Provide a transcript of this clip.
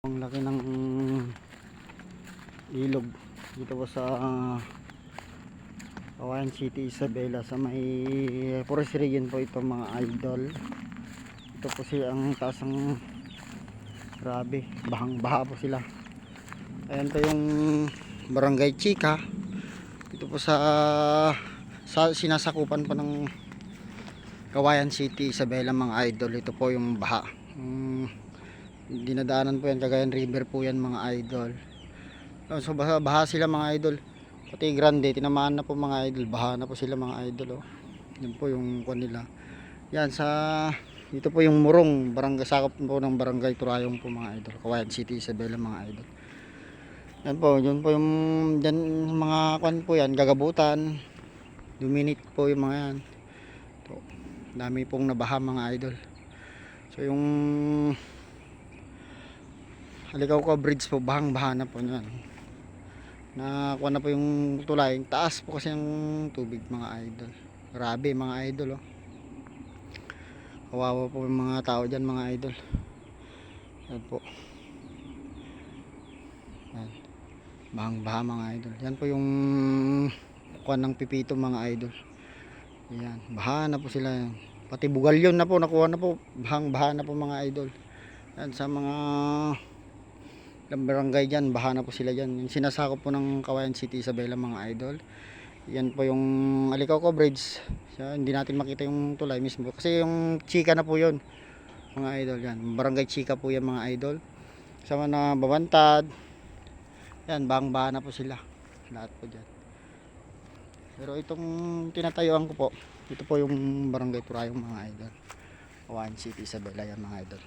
Ang laki ng ilog dito po sa Kawayan City, Isabela, sa may forest region po ito mga idol. Ito po siya ang taas ng grabe, bahang baha po sila. Ayan po yung Barangay Chika dito po sa sinasakupan po ng Kawayan City, Isabela mga idol. Ito po yung baha, dinadaanan po yan, Cagayan River po yan mga idol. So baha sila mga idol, pati Grande tinamaan na po mga idol, baha na po sila mga idol. Yan po yung kuwan nila. Yan sa dito po yung Murong, barangay, sakop po ng Barangay Turayong po mga idol, Kawayan City, Isabela mga idol. Yan po, yun po yung dyan, mga kuwan po yan, Gagabutan, Duminit po yung mga yan. So, dami pong nabaha mga idol. So yung Halikaw Bridge po, bahang baha na po yan. Nakuha na po yung tulay, taas po kasi ng tubig mga idol. Grabe mga idol, oh. Kawawa po yung mga tao dyan mga idol. Yan po, yan, bahang baha mga idol. Yan po yung kuha ng Pipito mga idol. Yan, baha na po sila yan. Pati Bugalyon na po, nakuha na po, bahang baha na po mga idol. Yan sa mga barangay dyan, baha na po sila dyan. Yung sinasakop po ng Kawayan City, Isabela mga idol. Yan po yung Halikaw Bridge. So, hindi natin makita yung tulay mismo kasi yung Chika na po yun mga idol. Yan, Barangay Chika po yan mga idol. Sama na Babantad. Yan, bahang baha na po sila lahat po dyan. Pero itong tinatayuan ko po, ito po yung Barangay Turayong mga idol, Kawayan City, Isabela yan mga idol.